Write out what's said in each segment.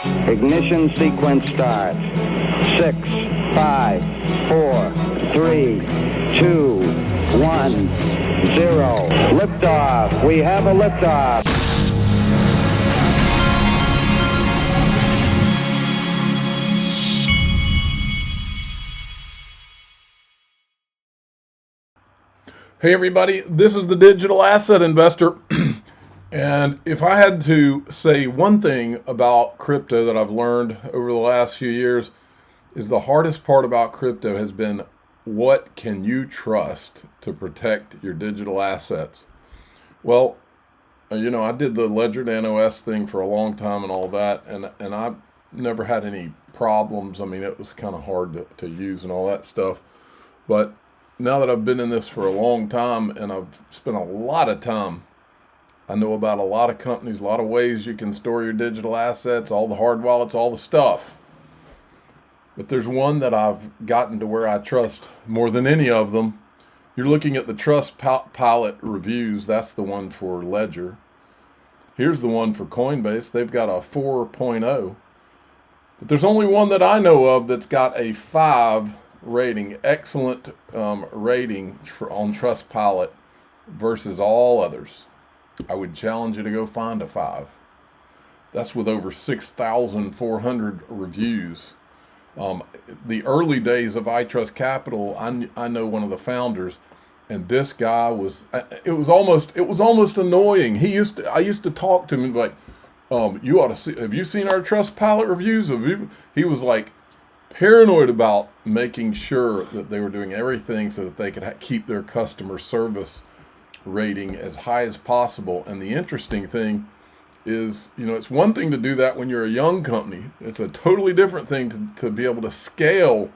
Ignition sequence starts. 6, 5, 4, 3, 2, 1, 0. Liftoff. We have a liftoff. Hey everybody, this is the Digital Asset Investor. And if I had to say one thing about crypto that I've learned over the last few years, is the hardest part about crypto has been, what can you trust to protect your digital assets? Well, I did the Ledger Nano S thing for a long time and all that, and I've never had any problems. I mean, it was kind of hard to use and all that stuff. But now that I've been in this for a long time and I've spent a lot of time, I know about a lot of companies, a lot of ways you can store your digital assets, all the hard wallets, all the stuff. But there's one that I've gotten to where I trust more than any of them. You're looking at the TrustPilot reviews. That's the one for Ledger. Here's the one for Coinbase. They've got a 4.0. But there's only one that I know of that's got a 5 rating, excellent rating on TrustPilot versus all others. I would challenge you to go find a 5. That's with over 6,400 reviews. The early days of iTrustCapital, I know one of the founders, and this guy was, it was almost annoying. I used to talk to him and be like, you ought to see, have you seen our TrustPilot reviews? He was like paranoid about making sure that they were doing everything so that they could keep their customer service rating as high as possible. And the interesting thing is, it's one thing to do that when you're a young company. It's a totally different thing to be able to scale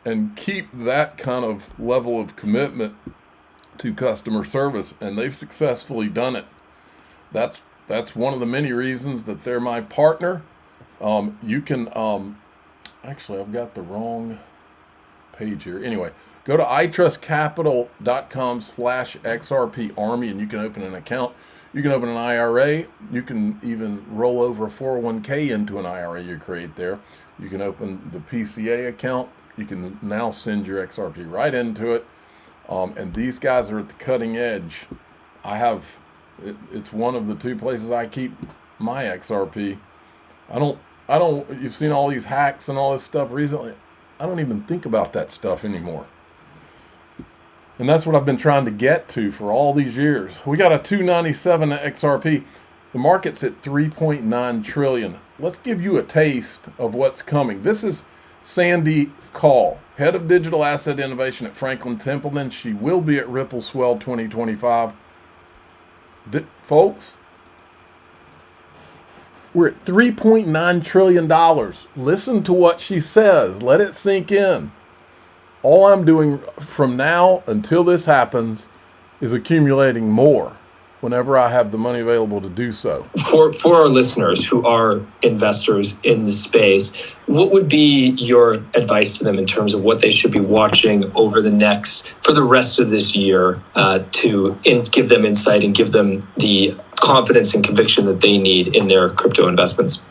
and keep that kind of level of commitment to customer service. And they've successfully done it. That's one of the many reasons that they're my partner. You can, actually, I've got the wrong page here. Anyway, go to iTrustCapital.com/XRP Army and you can open an account. You can open an IRA. You can even roll over a 401k into an IRA you create there. You can open the PCA account. You can now send your XRP right into it. And these guys are at the cutting edge. It's one of the 2 places I keep my XRP. You've seen all these hacks and all this stuff recently. I don't even think about that stuff anymore. And that's what I've been trying to get to for all these years. We got a 297 XRP. The market's at 3.9 trillion. Let's give you a taste of what's coming. This is Sandy Call, head of digital asset innovation at Franklin Templeton. She will be at Ripple Swell 2025. Folks, we're at $3.9 trillion. Listen to what she says. Let it sink in. All I'm doing from now until this happens is accumulating more whenever I have the money available to do so. For our listeners who are investors in the space, what would be your advice to them in terms of what they should be watching for the rest of this year to give them insight and give them the confidence and conviction that they need in their crypto investments?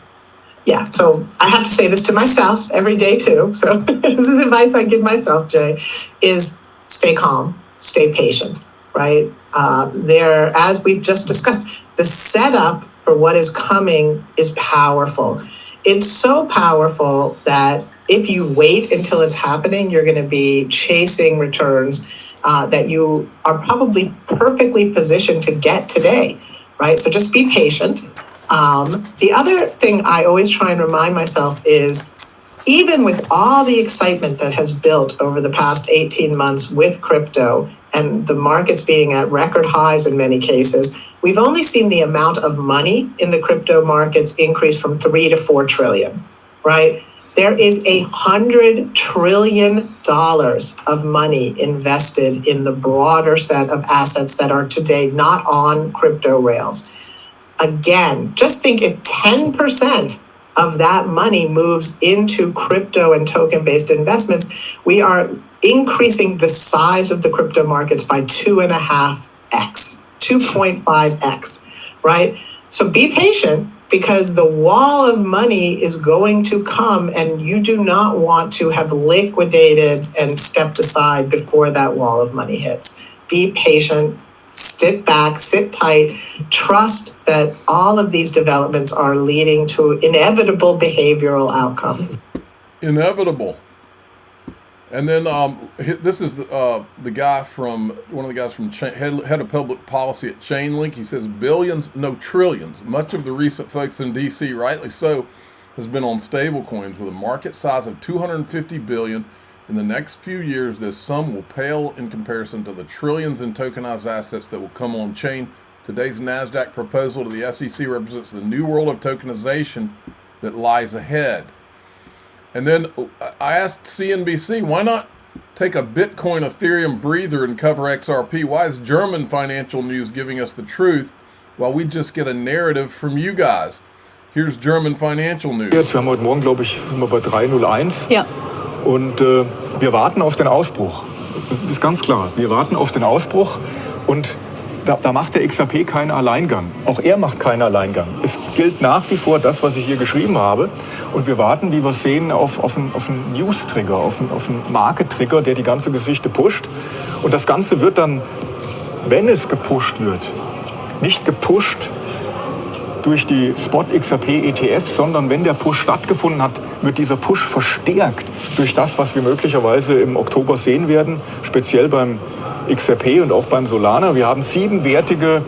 Yeah, so I have to say this to myself every day too. So this is advice I give myself, Jay, is stay calm, stay patient, right? As we've just discussed, the setup for what is coming is powerful. It's so powerful that if you wait until it's happening, you're going to be chasing returns that you are probably perfectly positioned to get today, right? So just be patient. The other thing I always try and remind myself is, even with all the excitement that has built over the past 18 months with crypto and the markets being at record highs in many cases, we've only seen the amount of money in the crypto markets increase from 3 to 4 trillion, right? There is $100 trillion of money invested in the broader set of assets that are today not on crypto rails. Again, just think if 10% of that money moves into crypto and token-based investments, we are increasing the size of the crypto markets by 2.5x, 2.5x, right? So be patient, because the wall of money is going to come, and you do not want to have liquidated and stepped aside before that wall of money hits. Be patient, sit back, sit tight, trust that all of these developments are leading to inevitable behavioral outcomes. Inevitable. And then this is the guy from one of the guys from head of public policy at Chainlink. He says billions, no trillions. Much of the recent focus in DC, rightly so, has been on stablecoins with a market size of 250 billion. In the next few years, this sum will pale in comparison to the trillions in tokenized assets that will come on chain. Today's NASDAQ proposal to the SEC represents the new world of tokenization that lies ahead. And then I asked CNBC, why not take a Bitcoin Ethereum breather and cover XRP? Why is German financial news giving us the truth while we just get a narrative from you guys? Here's German financial news. Jetzt, wir haben heute Morgen, glaube ich, sind wir bei 301. Ja. Und wir warten auf den Ausbruch. Das ist ganz klar. Wir warten auf den Ausbruch und da macht der XRP keinen Alleingang. Auch er macht keinen Alleingang. Es gilt nach wie vor das, was ich hier geschrieben habe. Und wir warten, wie wir es sehen, auf einen News-Trigger, auf einen Market-Trigger, der die ganze Geschichte pusht. Und das Ganze wird dann, wenn es gepusht wird, nicht gepusht durch die Spot-XRP-ETF, sondern wenn der Push stattgefunden hat, wird dieser Push verstärkt durch das, was wir möglicherweise im Oktober sehen werden, speziell beim XRP und auch beim Solana. Wir haben 7-wertige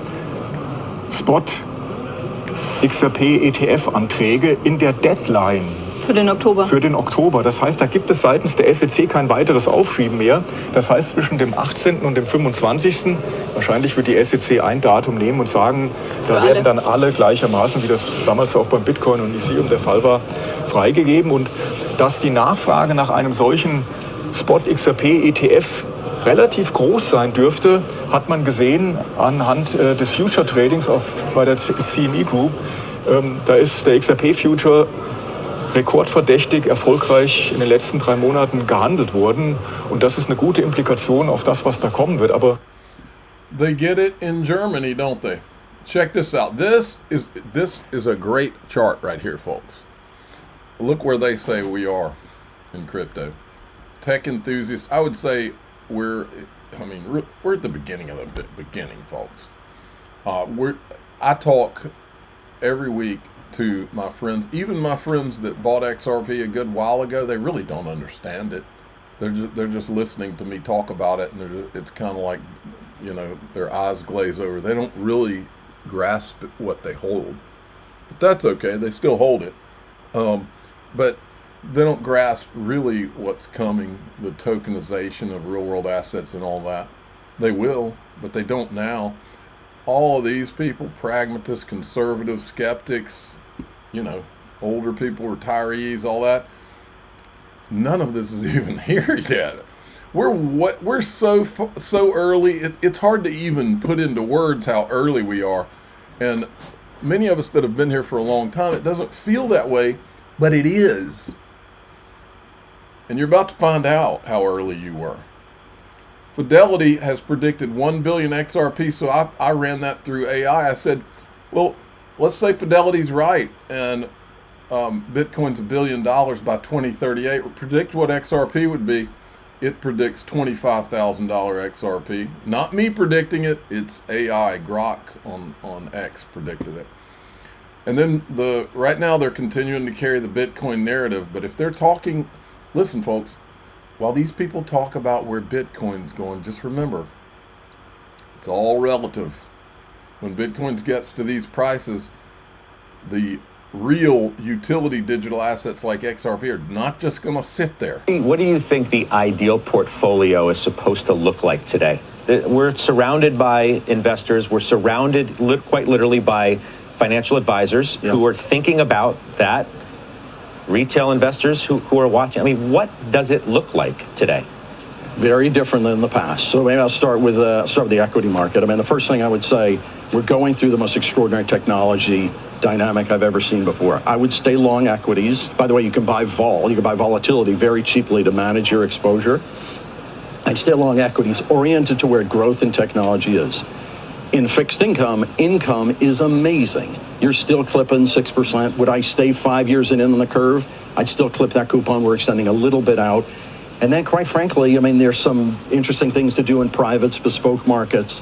Spot-XRP-ETF-Anträge in der Deadline. Für den Oktober. Für den Oktober. Das heißt, da gibt es seitens der SEC kein weiteres Aufschieben mehr. Das heißt, zwischen dem 18. und dem 25. wahrscheinlich wird die SEC ein Datum nehmen und sagen, da werden dann alle gleichermaßen, wie das damals auch beim Bitcoin und Ethereum der Fall war, freigegeben. Und dass die Nachfrage nach einem solchen Spot-XRP-ETF relativ groß sein dürfte, hat man gesehen anhand des Future Tradings bei der CME Group. Da ist der XRP Future rekordverdächtig erfolgreich in den letzten 3 Monaten gehandelt worden. Und das ist eine gute Implikation auf das, was da kommen wird. Aber they get it in Germany, don't they? Check this out. This is a great chart right here, folks. Look where they say we are in crypto. Tech enthusiasts, I would say we're at the beginning of the beginning, folks. I talk every week to my friends, even my friends that bought XRP a good while ago. They really don't understand it. They're just listening to me talk about it, and it's kind of like, you know, their eyes glaze over. They don't really grasp what they hold, but that's okay. They still hold it, but they don't grasp really what's coming, the tokenization of real world assets and all that. They will, but they don't now. All of these people, pragmatists, conservatives, skeptics, you know, older people, retirees, all that, none of this is even here yet. We're so early. It's hard to even put into words how early we are. And many of us that have been here for a long time, it doesn't feel that way, but it is. And you're about to find out how early you were. Fidelity has predicted 1 billion XRP, so I ran that through AI. I said, well, let's say Fidelity's right, and Bitcoin's $1 billion by 2038. Predict what XRP would be. It predicts $25,000 XRP. Not me predicting it, it's AI. Grok on X predicted it. And then right now they're continuing to carry the Bitcoin narrative, but if they're talking, listen folks, while these people talk about where Bitcoin's going, just remember, it's all relative. When Bitcoin gets to these prices, the real utility digital assets like XRP are not just going to sit there. What do you think the ideal portfolio is supposed to look like today? We're surrounded by investors. We're surrounded quite literally by financial advisors who are thinking about that. Retail investors who are watching. I mean, what does it look like today? Very different than the past. So maybe I'll start with the equity market. I mean, the first thing I would say, we're going through the most extraordinary technology dynamic I've ever seen before. I would stay long equities. By the way, you can buy volatility very cheaply to manage your exposure. I'd stay long equities oriented to where growth in technology is. In fixed income is amazing. You're still clipping 6%. Would I stay 5 years in on the curve? I'd still clip that coupon. We're extending a little bit out. And then, quite frankly, I mean, there's some interesting things to do in privates, bespoke markets.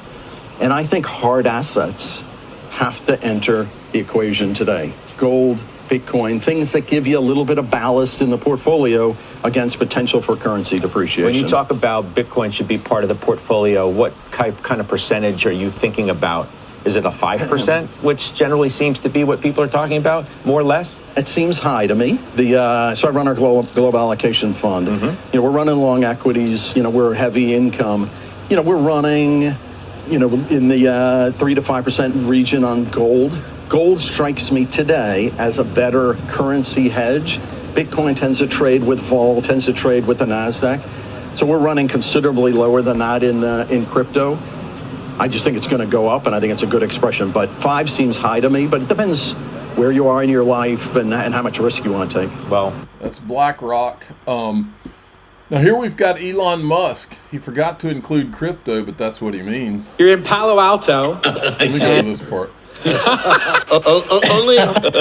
And I think hard assets have to enter the equation today. Gold, Bitcoin, things that give you a little bit of ballast in the portfolio against potential for currency depreciation. When you talk about Bitcoin should be part of the portfolio, what kind of percentage are you thinking about? Is it a 5%, which generally seems to be what people are talking about, more or less? It seems high to me. So I run our global allocation fund. Mm-hmm. We're running long equities. We're heavy income. We're running, in the 3 to 5% region on gold. Gold strikes me today as a better currency hedge. Bitcoin tends to trade with vol, tends to trade with the NASDAQ. So we're running considerably lower than that in crypto. I just think it's going to go up, and I think it's a good expression. But 5 seems high to me, but it depends where you are in your life and how much risk you want to take. Well, that's BlackRock. Now here we've got Elon Musk. He forgot to include crypto, but that's what he means. You're in Palo Alto. Let me go to this part. Only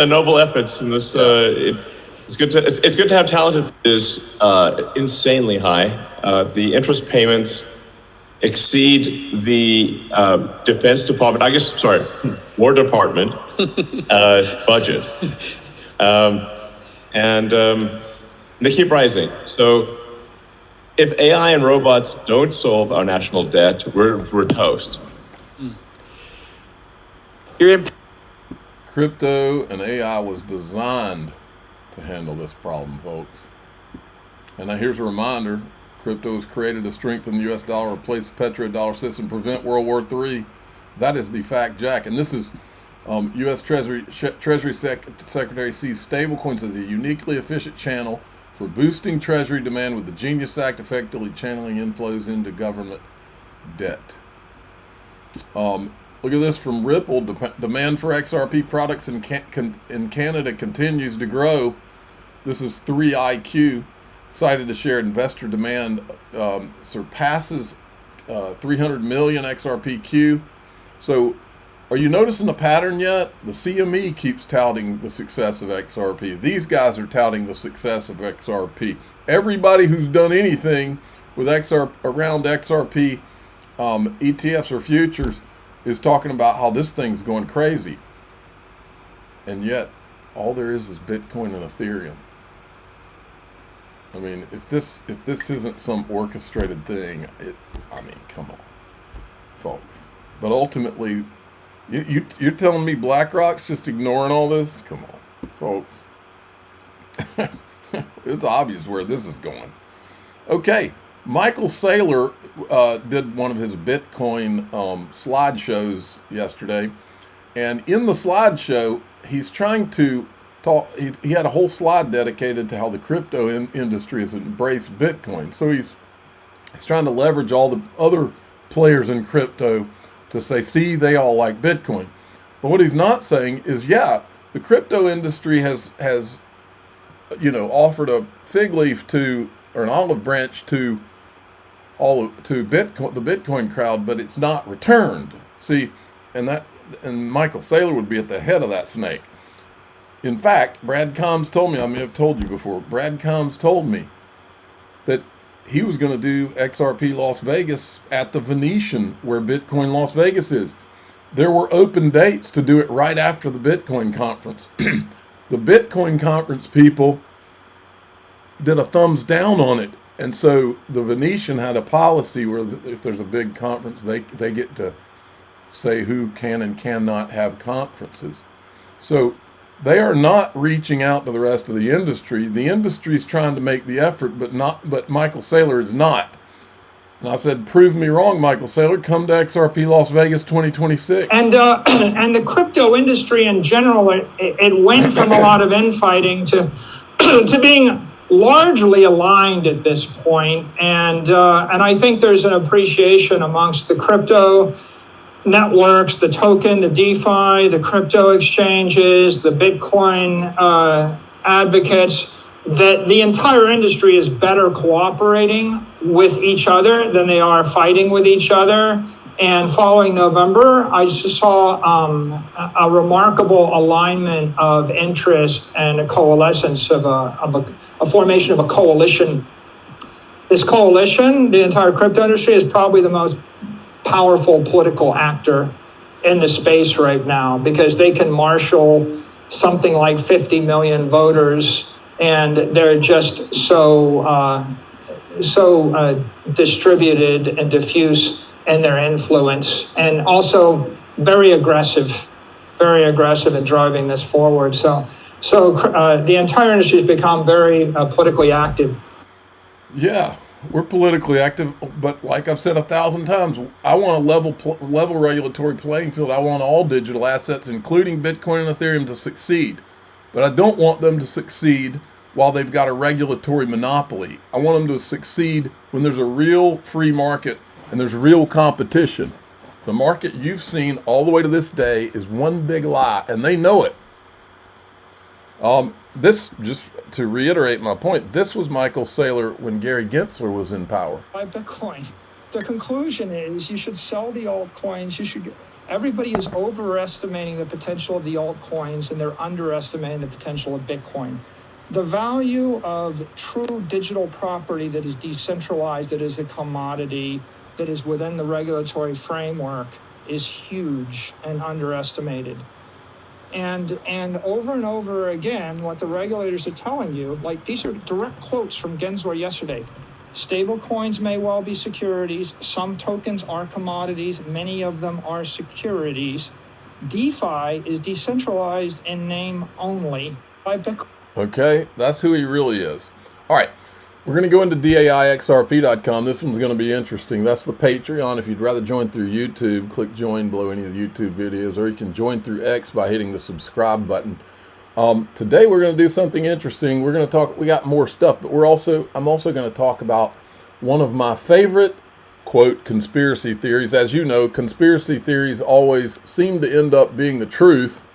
noble efforts in this. It's good to have talent is insanely high. The interest payments exceed the Defense Department. War Department budget, and they keep rising. So if AI and robots don't solve our national debt, we're toast. Crypto and AI was designed to handle this problem, folks. And now here's a reminder. Crypto was created to strengthen the U.S. dollar, replace the petrodollar system, prevent World War III. That is the fact, Jack. And this is U.S. Treasury Secretary sees stablecoins as a uniquely efficient channel for boosting Treasury demand, with the Genius Act effectively channeling inflows into government debt. Look at this from Ripple. Demand for XRP products in Canada continues to grow. This is 3IQ. Excited to share investor demand surpasses 300 million XRPQ. So are you noticing the pattern yet? The CME keeps touting the success of XRP. These guys are touting the success of XRP. Everybody who's done anything with around XRP ETFs or futures is talking about how this thing's going crazy. And yet all there is Bitcoin and Ethereum. I mean, if this isn't some orchestrated thing, come on, folks. But ultimately, you're telling me BlackRock's just ignoring all this? Come on, folks. It's obvious where this is going. Okay, Michael Saylor did one of his Bitcoin slideshows yesterday, and in the slideshow, he's trying to talk. He had a whole slide dedicated to how the crypto industry has embraced Bitcoin. So he's trying to leverage all the other players in crypto to say, see, they all like Bitcoin. But what he's not saying is, yeah, the crypto industry has offered a fig leaf or an olive branch to Bitcoin, the Bitcoin crowd, but it's not returned. See, and Michael Saylor would be at the head of that snake. In fact, Brad Combs told me, I may have told you before, Brad Combs told me that he was going to do XRP Las Vegas at the Venetian, where Bitcoin Las Vegas is. There were open dates to do it right after the Bitcoin conference. The Bitcoin conference people did a thumbs down on it. And so the Venetian had a policy where if there's a big conference, they get to say who can and cannot have conferences. So they are not reaching out to the rest of the industry. The industry is trying to make the effort, but Michael Saylor is not. And I said, prove me wrong, Michael Saylor. Come to XRP Las Vegas 2026. And the crypto industry in general, it went from a lot of infighting to being largely aligned at this point. And I think there's an appreciation amongst the crypto networks, the token, the DeFi, the crypto exchanges, the Bitcoin advocates, that the entire industry is better cooperating with each other than they are fighting with each other. And following November, I just saw a remarkable alignment of interest and a coalescence of a formation of a coalition. This coalition, the entire crypto industry, is probably the most powerful political actor in the space right now, because they can marshal something like 50 million voters, and they're just so distributed and diffuse in their influence, and also very aggressive in driving this forward. So the entire industry has become very politically active. Yeah, we're politically active, but like I've said 1,000 times, I want a level regulatory playing field. I want all digital assets, including Bitcoin and Ethereum, to succeed. But I don't want them to succeed while they've got a regulatory monopoly. I want them to succeed when there's a real free market and there's real competition. The market you've seen all the way to this day is one big lie, and they know it. This, just to reiterate my point, this was Michael Saylor when Gary Gensler was in power. By Bitcoin. The conclusion is you should sell the altcoins. Everybody is overestimating the potential of the altcoins, and they're underestimating the potential of Bitcoin. The value of true digital property that is decentralized, that is a commodity, that is within the regulatory framework, is huge and underestimated. And over again, what the regulators are telling you, like these are direct quotes from Gensler yesterday. Stable coins may well be securities. Some tokens are commodities. Many of them are securities. DeFi is decentralized in name only by Bitcoin. Okay, that's who he really is. All right, we're going to go into DAIXRP.com. This one's going to be interesting. That's the Patreon. If you'd rather join through YouTube, click join below any of the YouTube videos, or you can join through X by hitting the subscribe button. Today we're going to do something interesting. We're going to talk, we got more stuff, but I'm also going to talk about one of my favorite, quote, conspiracy theories. As you know, conspiracy theories always seem to end up being the truth.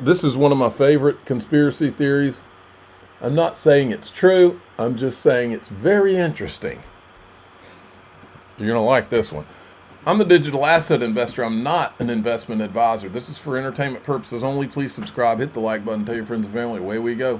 This is one of my favorite conspiracy theories. I'm not saying it's true. I'm just saying it's very interesting. You're going to like this one. I'm the digital asset investor. I'm not an investment advisor. This is for entertainment purposes only. Please subscribe, hit the like button, tell your friends and family. Away we go.